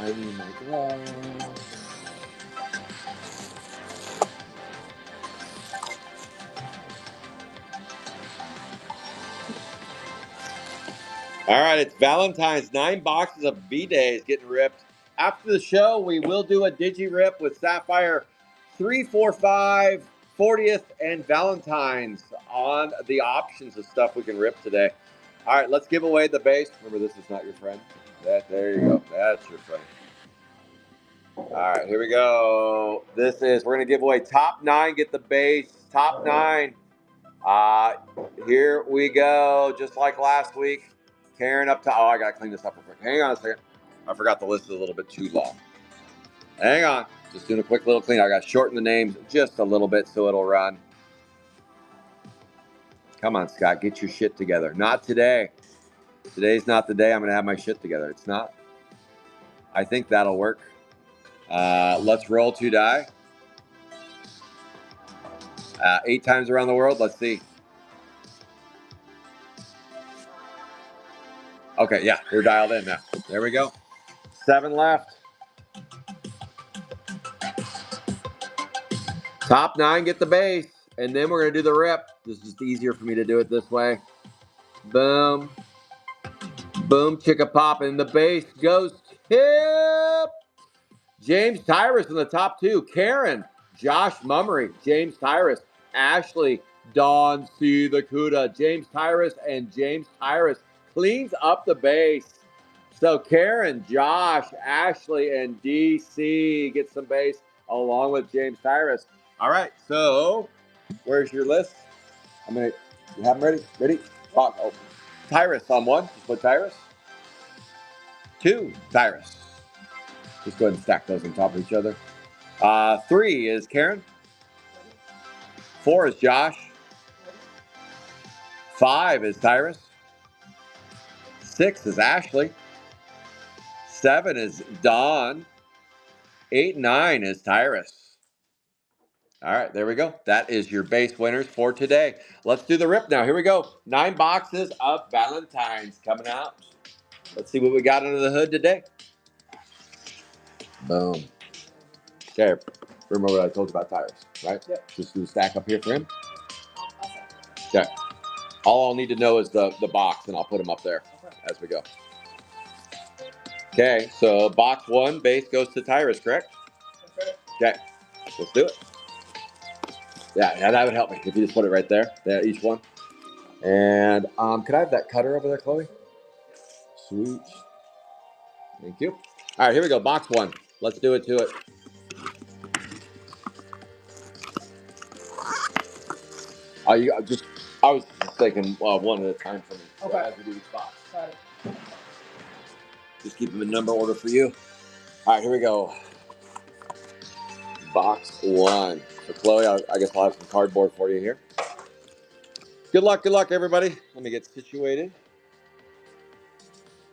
I need my gloves. All right, it's Valentine's. 9 boxes of B-Days getting ripped. After the show, we will do a Digi-Rip with Sapphire 345, 40th, and Valentine's on the options of stuff we can rip today. All right, let's give away the base. Remember, this is not your friend. There you go. That's your friend. All right, here we go. We're going to give away top 9, get the base, top 9. Here we go. Just like last week. Karen up to, I got to clean this up real quick. Hang on a second. I forgot the list is a little bit too long. Hang on. Just doing a quick little clean. I got to shorten the names just a little bit so it'll run. Come on, Scott. Get your shit together. Not today. Today's not the day I'm going to have my shit together. It's not. I think that'll work. Let's roll 2 die. 8 times around the world. Let's see. Okay, yeah, we're dialed in now. There we go. 7 left. Top 9, get the base. And then we're going to do the rip. This is just easier for me to do it this way. Boom. Boom, chicka pop. And the base goes tip. James Tyrus in the top 2. Karen, Josh Mummery, James Tyrus, Ashley, Dawn C. the Cuda, James Tyrus, and James Tyrus cleans up the base. So Karen, Josh, Ashley, and DC get some base along with James Tyrus. All right, so where's your list? You have them ready? Ready? Oh, Tyrus on 1. Just put Tyrus. 2, Tyrus. Just go ahead and stack those on top of each other. 3 is Karen. 4 is Josh. 5 is Tyrus. 6 is Ashley. 7 is Dawn. 8 and 9 is Tyrus. All right, there we go. That is your base winners for today. Let's do the rip now. Here we go. 9 boxes of Valentine's coming out. Let's see what we got under the hood today. Boom. Okay, remember what I told you about Tyrus, right? Yep. Just do a stack up here for him. Okay. All I'll need to know is the box, and I'll put them up there as we go. Okay, so box 1 base goes to Tyrus, correct? Okay, let's do it. Yeah, that would help me if you just put it right there, each one. And could I have that cutter over there, Chloe? Sweet. Thank you. All right, here we go. Box 1. Let's do it to it. I was just thinking one at a time for me. Okay. As we do each box. Got it. Just keep them in number order for you. All right, here we go. Box 1. So Chloe, I guess I'll have some cardboard for you here. Good luck, everybody. Let me get situated.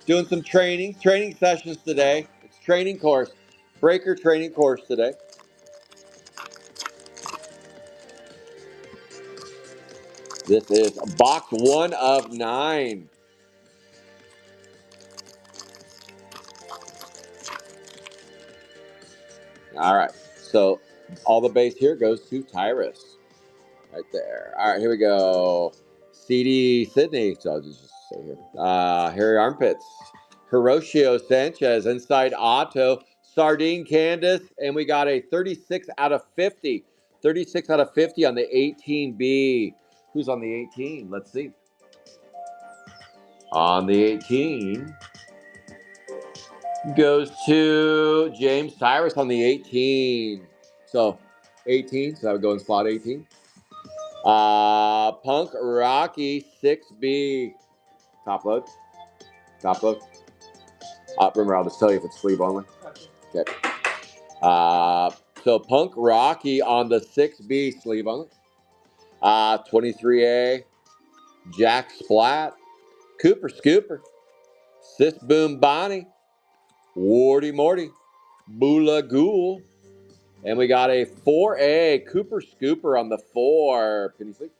Doing some training sessions today. It's training course, breaker training course today. This is box 1 of 9. All right, so all the base here goes to Tyrus, right there. All right, here we go. CD Sydney, so I'll just say here. Harry Armpits, Hiroshio Sanchez, Inside Auto, Sardine Candace, and we got a 36 out of 50. 36 out of 50 on the 18B. Who's on the 18? Let's see. On the 18 goes to James Tyrus on the 18. So 18, so that would go in slot 18. Punk Rocky 6B. Top load. Remember, I'll just tell you if it's sleeve only. Okay. So Punk Rocky on the 6B sleeve only. 23A. Jack Splat. Cooper Scooper. Sis Boom Bonnie. Wardy Morty. Bula Ghoul. And we got a 4A Cooper Scooper on the 4. Penny sleeve.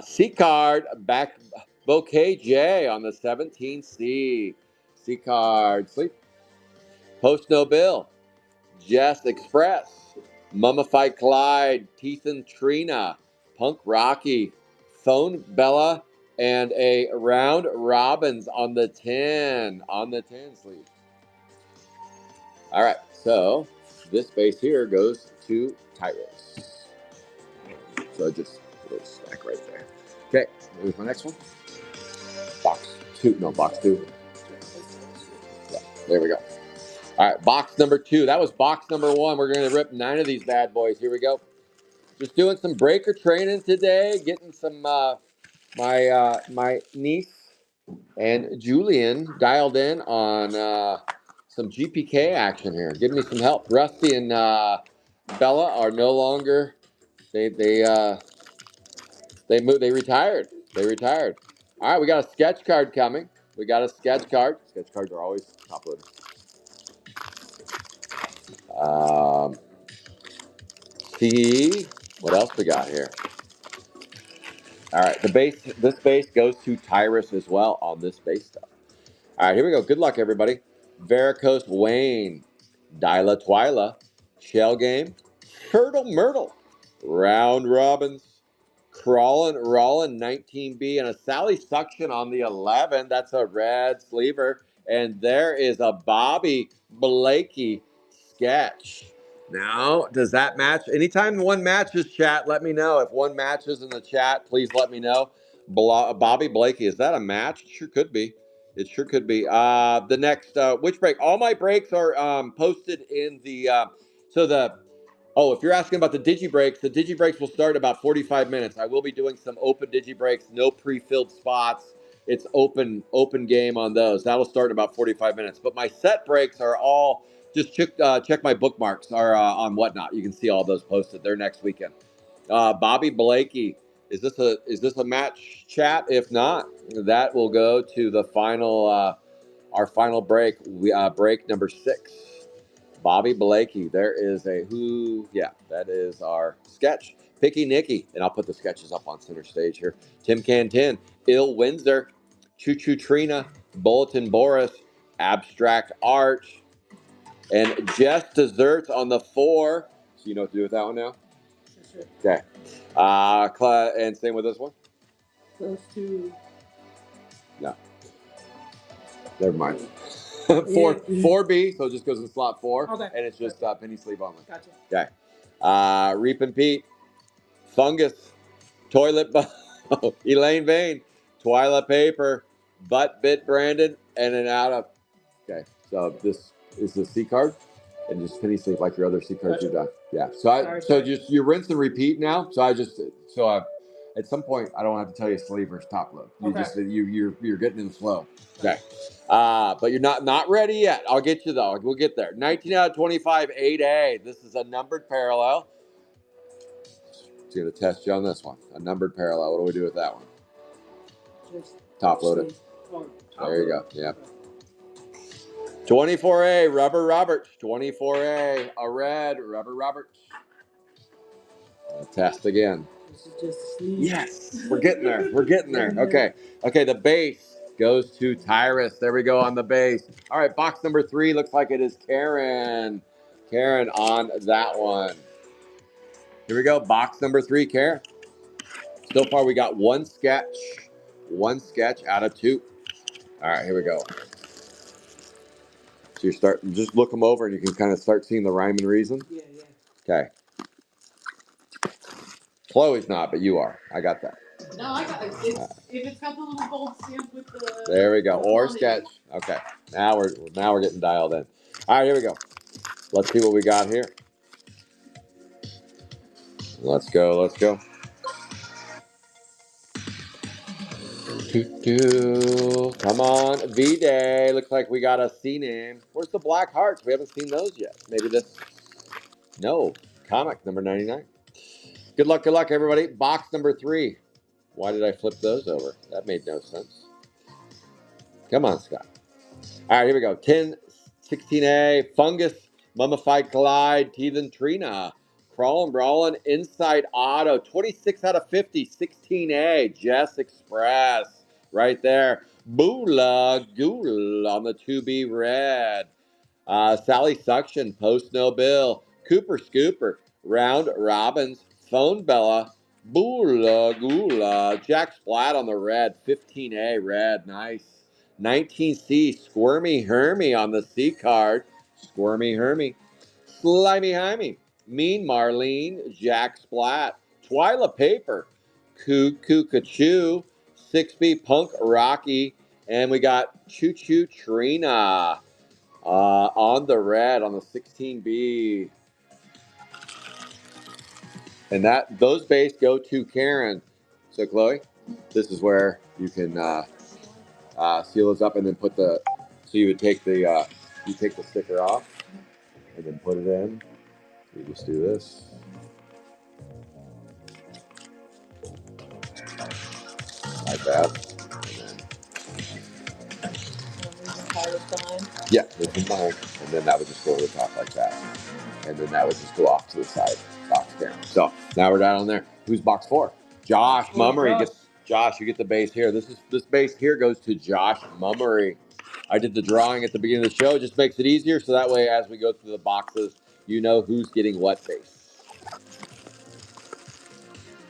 C card back Bouquet J on the 17C. C card sleep. Post No Bill, Jess Express, Mummified Clyde, Teeth and Trina, Punk Rocky, Phone Bella, and a Round Robins on the 10. On the 10 sleeve. All right, so this base here goes to Tyrus. So just a little stack right there. Okay, here's my next one. Box 2. No, box 2. Yeah, there we go. All right, box number 2. That was box number 1. We're going to rip 9 of these bad boys. Here we go. Just doing some breaker training today, getting some my niece and Julian dialed in on some GPK action here. Give me some help. Rusty and Bella are no longer. They moved. They retired. They retired. All right, we got a sketch card coming. We got a sketch card. Sketch cards are always top loaded. See what else we got here. All right, the base. This base goes to Tyrus as well on this base stuff. All right, here we go. Good luck, everybody. Varicose Wayne, Dyla Twyla, Shell Game, Turtle Myrtle, Round Robins, Rollin 19B, and a Sally Suction on the 11. That's a red sleever. And there is a Bobby Blakey sketch. Now, does that match? Anytime one matches, chat, let me know. If one matches in the chat, please let me know. Bobby Blakey, is that a match? It sure could be. It sure could be. The next, which break? All my breaks are posted in the, oh, if you're asking about the the digi breaks will start about 45 minutes. I will be doing some open digi breaks, no pre-filled spots. It's open game on those. That'll start in about 45 minutes. But my set breaks are all, just check my bookmarks are on Whatnot. You can see all those posted. They're next weekend. Bobby Blakey, is this a match, chat? If not, that will go to the final our final break. Break number 6. Bobby Blakey. There is a who. Yeah, that is our sketch. Picky Nicky, and I'll put the sketches up on center stage here. Tim Cantin, Il Windsor, Choo Choo Trina, Bulletin Boris, Abstract Arch, and Jess Desserts on the 4. So you know what to do with that one now? Sure. Okay. And same with this one? Those two. No. Never mind. 4B, so it just goes in slot 4. Okay. And it's just penny sleeve only. Gotcha. Okay. Reap and Pete, Fungus, Toilet Elaine Vane, Twyla Paper, Butt Bit Brandon, and an out of. Okay, so this is the C card, and just penny sleeve like your other C cards you've done. Yeah. So just you rinse and repeat now. At some point I don't have to tell you sleeve versus top load. You're getting in the flow. Okay. But you're not ready yet. I'll get you though. We'll get there. 19 out of 25, 8A. This is a numbered parallel. It's going to test you on this one. A numbered parallel. What do we do with that one? Just top load it. There you go. Yeah. 24A, Rubber Roberts. 24A, a red, Rubber Roberts. Test again. This is just a sleeve. Yes, we're getting there. We're getting there. Okay, the base goes to Tyrus. There we go on the base. All right, box number 3 looks like it is Karen. Karen on that one. Here we go, box number 3, Karen. So far, we got one sketch out of 2. All right, here we go. So just look them over and you can kind of start seeing the rhyme and reason. Yeah. Okay. Chloe's not, but you are. I got that. No, I got it. If it's got the little gold stamp with the. There we go. Or sketch. Okay. Now we're getting dialed in. All right, here we go. Let's see what we got here. Let's go. Come on, V-Day. Looks like we got a C name. Where's the Black Hearts? We haven't seen those yet. Maybe this. No. Comic number 99. Good luck, everybody. Box number 3. Why did I flip those over? That made no sense. Come on, Scott. All right, here we go. 10, 16A, Fungus, Mummified Clyde, Teethan Trina, Crawlin' Brawlin', Inside Auto, 26 out of 50, 16A, Jess Express, right there. Boola Goola on the 2B red. Sally Suction, Post No Bill, Cooper Scooper, Round Robins, Phone Bella, Boola Goola, Jack Splat on the red, 15A red, nice. 19C, Squirmy Hermie on the C card, Squirmy Hermie. Slimy Himey, Mean Marlene, Jack Splat, Twyla Paper, Cuckoo Cachoo, 6B Punk Rocky, and we got Choo Choo Trina on the red on the 16B. And those base go to Karen. So Chloe, this is where you can seal those up and then put the. So you would take you take the sticker off and then put it in. You just do this. Like that. Yeah, this is mine. And then that would just go over the top like that. And then that would just go off to the side, off the camera. So now we're down on there. Who's box 4? Josh Mummery gets. Josh, you get the base here. This base here goes to Josh Mummery. I did the drawing at the beginning of the show. It just makes it easier, so that way as we go through the boxes, you know who's getting what base.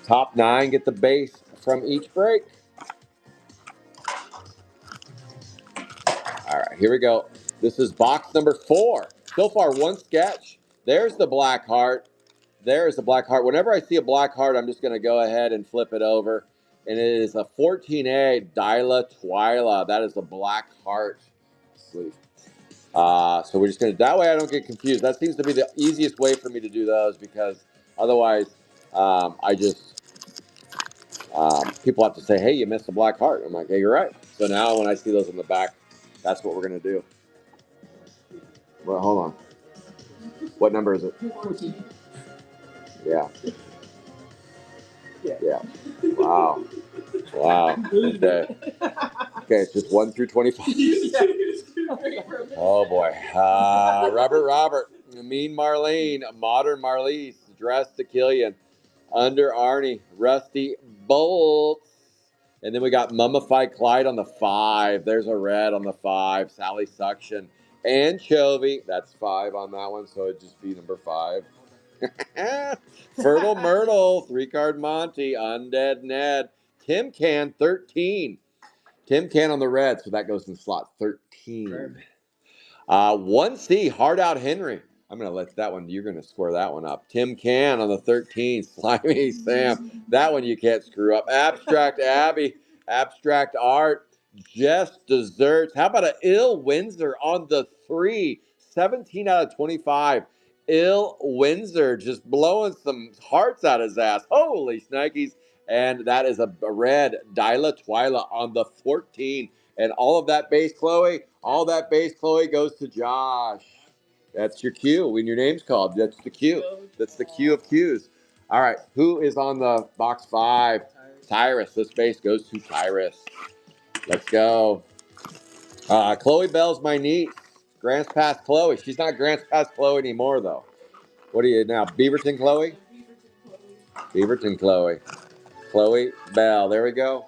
Top 9 get the base from each break. All right, here we go. This is box number 4. So far, one sketch. There's the black heart. There is the black heart. Whenever I see a black heart, I'm just going to go ahead and flip it over. And it is a 14A Dyla Twyla. That is the black heart sleeve. So we're just going to, that way I don't get confused. That seems to be the easiest way for me to do those because otherwise people have to say, hey, you missed the black heart. I'm like, hey, you're right. So now when I see those in the back, that's what we're going to do. Well, hold on. What number is it? 14. Yeah. Yeah. Wow. Wow. Okay. Okay, it's just 1 through 25. Oh boy. Robert, Mean Marlene, Modern Marlise, Dressed to Killian, Under Arnie, Rusty Bolts. And then we got Mummified Clyde on the 5. There's a red on the 5. Sally Suction. Anchovy. That's 5 on that one, so it'd just be number 5. Fertile Myrtle, 3-card Monty, Undead Ned, Tim Can, 13. Tim Can on the red, so that goes in slot 13. 1C, Hard Out Henry. I'm going to let that one, you're going to square that one up. Tim Can on the 13, Slimy Sam. That one you can't screw up. Abstract Abby, Abstract Art, Just Desserts. How about an Ill Windsor on the 3? 17 out of 25. Ill Windsor just blowing some hearts out his ass. Holy snikes. And that is a red Dyla Twyla on the 14. And all of that base, Chloe, goes to Josh. That's your cue when your name's called. That's the cue. That's the cue of cues. All right, who is on the box 5? Tyrus. This base goes to Tyrus. Let's go. Chloe Bell's my niece. Grants Pass Chloe. She's not Grants Pass Chloe anymore, though. What are you now? Beaverton Chloe? Beaverton Chloe. Chloe Bell. There we go.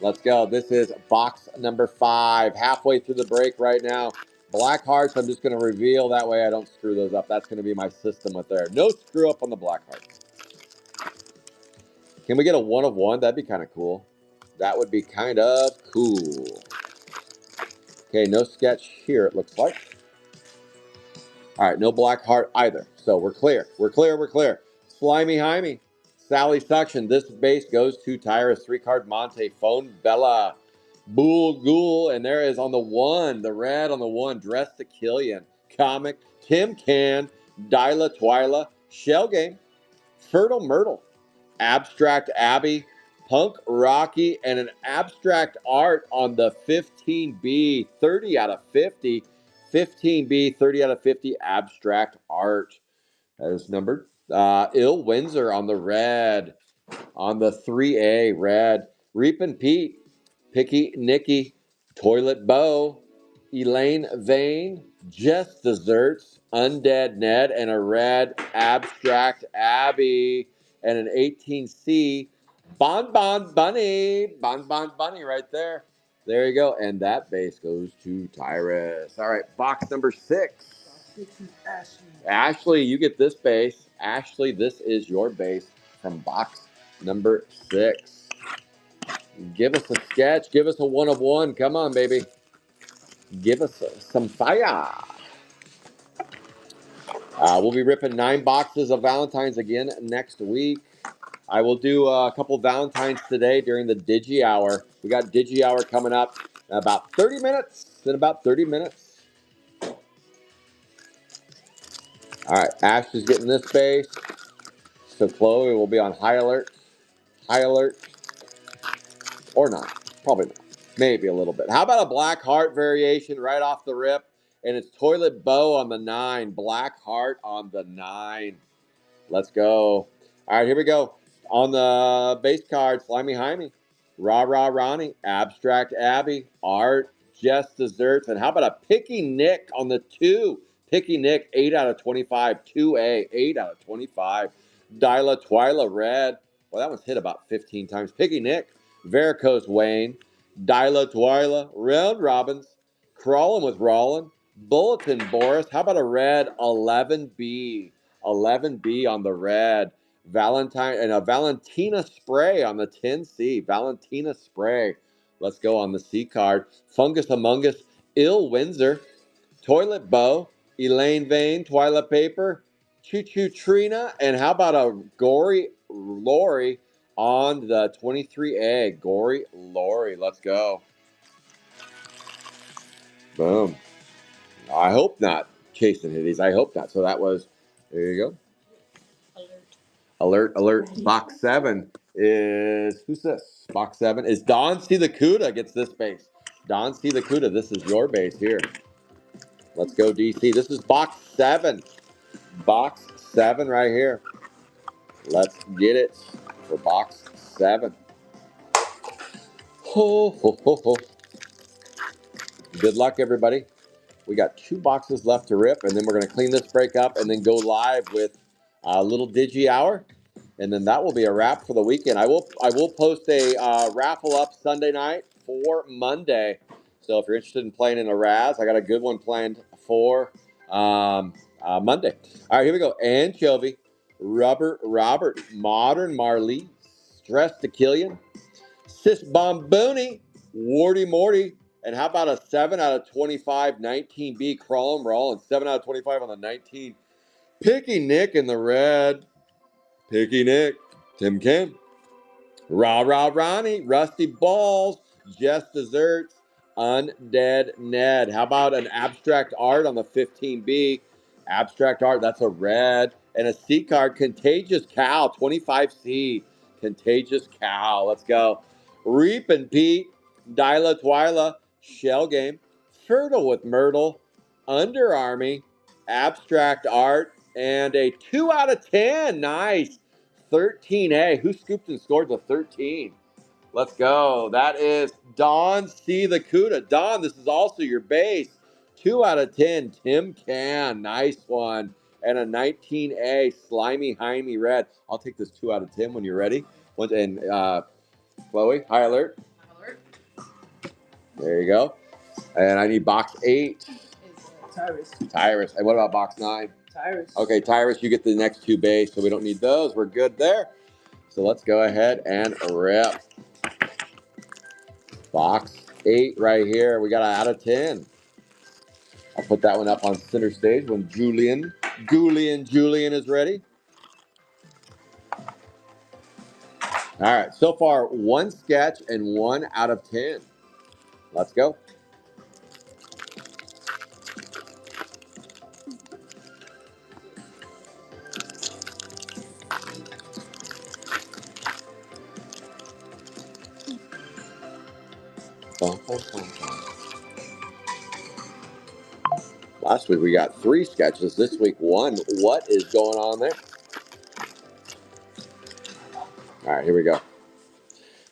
Let's go. This is box number 5. Halfway through the break right now. Black hearts, I'm just going to reveal. That way I don't screw those up. That's going to be my system with there. No screw up on the black hearts. Can we get a 1 of 1? That'd be kind of cool. That would be kind of cool. Okay, no sketch here, it looks like. All right, no black heart either. So we're clear. We're clear. Slimy Himey. Sally Suction. This base goes to Tyrus. 3-card Monte. Phone Bella. Bool Ghoul. And there is on the 1. The red on the 1. Dressed to Killian. Comic. Tim Can. Dyla Twyla. Shell Game. Fertile Myrtle. Abstract Abby. Punk Rocky. And an abstract art on the 15B. 30 out of 50. 15B, 30 out of 50, abstract art. That is numbered. Ill Windsor on the red. On the 3A, red. Reapin' Pete, Picky Nicky, Toilet Bow, Elaine Vane, Just Desserts, Undead Ned, and a red abstract Abby, and an 18C Bon Bon Bunny. Bon Bon Bunny right there. There you go. And that base goes to Tyrus. All right, box number 6. This is Ashley. Ashley, you get this base. Ashley, this is your base from box number 6. Give us a sketch. Give us a 1 of 1. Come on, baby. Give us some fire. We'll be ripping 9 boxes of Valentine's again next week. I will do a couple Valentine's today during the Digi Hour. We got Digi Hour coming up in about 30 minutes. In about 30 minutes. All right, Ash is getting this base. So Chloe will be on high alert. High alert. Or not. Probably not. Maybe a little bit. How about a black heart variation right off the rip? And it's Toilet Bow on the 9. Black heart on the 9. Let's go. All right, here we go. On the base card, Slimy Jaime, Rah Rah Ronnie, Abstract Abby, Art, Just Desserts, and how about a Picky Nick on the 2? Picky Nick, 8 out of 25. 2A, 8 out of 25. Dyla Twyla Red. Well, that one's hit about 15 times. Picky Nick, Varicose Wayne, Dyla Twyla, Round Robbins, Crawling with Rollin, Bulletin Boris. How about a red 11B? 11B on the red. Valentine and a Valentina Spray on the 10C. Valentina Spray. Let's go on the C card. Fungus Among Us, Ill Windsor, Toilet Bow, Elaine Vane, Twyla Paper, Choo Choo Trina, and how about a Gory Lori on the 23A? Gory Lori. Let's go. Boom. I hope not. Chasing Hitties. I hope not. So that was, there you go. Alert. Box 7 is, who's this? Box 7 is Don C. the Cuda gets this base. Don C. the Cuda, this is your base here. Let's go, DC. This is box 7. Box 7 right here. Let's get it for box 7. Ho, ho, ho, ho. Good luck, everybody. We got 2 boxes left to rip, and then we're going to clean this break up and then go live with a little Digi Hour. And then that will be a wrap for the weekend. I will post a raffle up Sunday night for Monday. So if you're interested in playing in a Raz, I got a good one planned for Monday. All right, here we go. Anchovy, Rubber Robert, Modern Marley, Stress to Killian, Sis Bomboni, Wardy Morty, and how about a 7 out of 25 19B Crawlin' Raw and 7 out of 25 on the 19. Picky Nick in the red. Picky Nick, Tim Kim, Rah Rah Ronnie, Rusty Balls, Just Desserts, Undead Ned. How about an Abstract Art on the 15B? Abstract Art, that's a red. And a C card, Contagious Cow, 25C. Contagious Cow, let's go. Reap and Pete, Dyla Twyla, Shell Game, Fertile with Myrtle, Under Army, Abstract Art, and a 2 out of 10. Nice. 13A. Who scooped and scored the 13? Let's go. That is Don C. the Cuda. Don, this is also your base. 2 out of 10. Tim Can. Nice one. And a 19A Slimy Jaime Red. I'll take this 2 out of 10 when you're ready. And Chloe, high alert. Alert. There you go. And I need box 8. Tyrus. Tyrus. And what about box 9? Tyrus. Okay, Tyrus, you get the next 2 base, so we don't need those. We're good there. So let's go ahead and rip. Box 8 right here. We got an out of 10. I'll put that one up on center stage when Julian is ready. All right, so far 1 sketch and 1 out of 10. Let's go. Last week we got 3 sketches. This week 1. What is going on there? All right, here we go.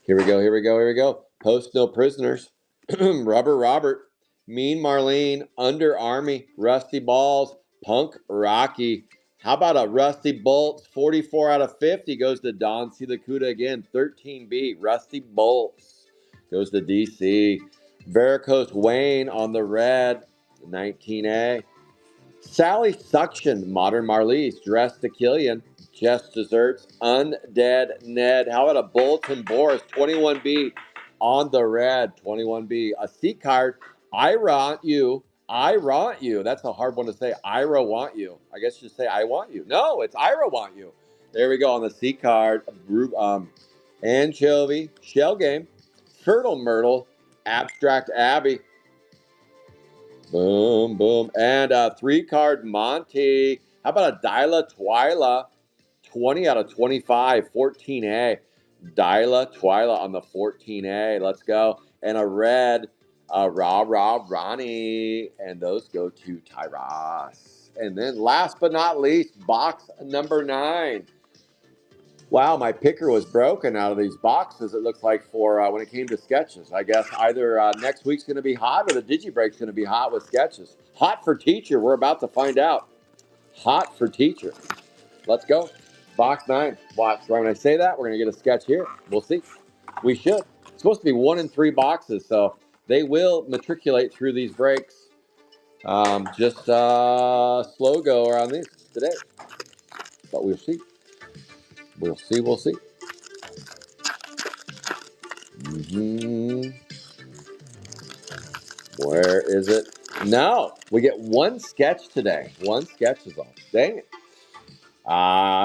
Here we go. Post No Prisoners. Rubber Robert. Mean Marlene. Under Army. Rusty Balls. Punk Rocky. How about a Rusty Bolts? 44 out of 50 goes to Don C. the Cuda again. 13B. Rusty Bolts goes to DC. Varicose Wayne on the red, 19A. Sally Suction, Modern Marlies, Dress to Killian, Just Desserts, Undead Ned. How about a Bulletin Boris, 21B on the red, 21B. A C card, I want you. I want you. That's a hard one to say. Ira want you. I guess you say I want you. No, it's Ira want you. There we go on the C card. Anchovy, Shell Game, Fertile Myrtle, Abstract Abbey. Boom, boom. And a 3-card Monty. How about a Dyla Twyla? 20 out of 25, 14A. Dyla Twyla on the 14A. Let's go. And a red, Ronnie. And those go to Tyros. And then last but not least, box number 9. Wow, my picker was broken out of these boxes, it looks like, for when it came to sketches. I guess either next week's going to be hot or the DigiBreak's going to be hot with sketches. Hot for teacher, we're about to find out. Hot for teacher. Let's go. Box 9. Watch, right when I say that, we're going to get a sketch here. We'll see. We should. It's supposed to be 1 in 3 boxes, so they will matriculate through these breaks. Just slow go around these today. But we'll see. We'll see. We'll see. Where is it? No, we get 1 sketch today. 1 sketch is all. Dang it.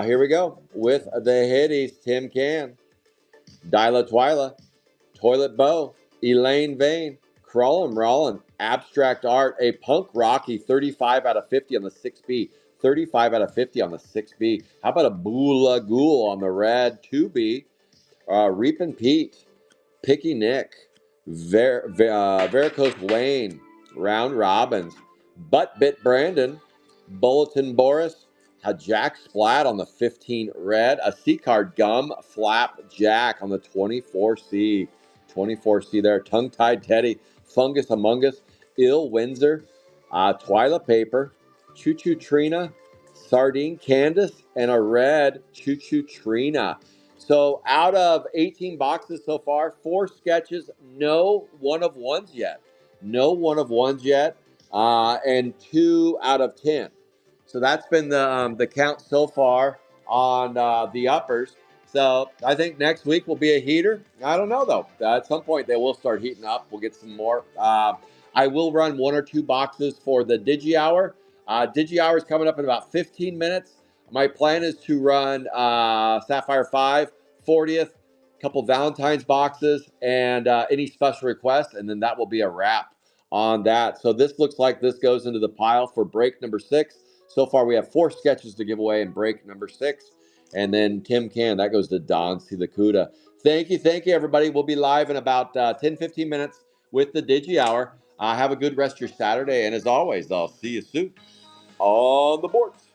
Here we go with the hitties. Tim Can, Dyla Twyla, Toilet Bow, Elaine Vane, Crawlin' Rollin', Abstract Art, a Punk Rocky, 35 out of 50 on the 6B. 35 out of 50 on the 6B. How about a Boola Ghoul on the red 2B? Reapin' Pete, Picky Nick, Varicose Wayne, Round Robins, Butt Bit Brandon, Bulletin Boris, a Jack Splat on the 15 red, a C card Gum Flap Jack on the 24C. 24C there, Tongue Tied Teddy, Fungus Among Us, Ill Windsor, Twyla Paper, Choo Choo Trina, Sardine Candace, and a red Choo Choo Trina. So out of 18 boxes so far, 4 sketches, no one of ones yet. No one of ones yet, and 2 out of 10. So that's been the count so far on the uppers. So I think next week will be a heater. I don't know, though. At some point, they will start heating up. We'll get some more. I will run 1 or 2 boxes for the Digi Hour. Digi Hour is coming up in about 15 minutes. My plan is to run Sapphire 5, 40th, a couple Valentine's boxes, and any special requests, and then that will be a wrap on that. So this looks like this goes into the pile for break number 6. So far, we have 4 sketches to give away in break number 6. And then Tim Can, that goes to Don Silacuda. Thank you, everybody. We'll be live in about 10, 15 minutes with the Digi Hour. Have a good rest of your Saturday. And as always, I'll see you soon on the boards.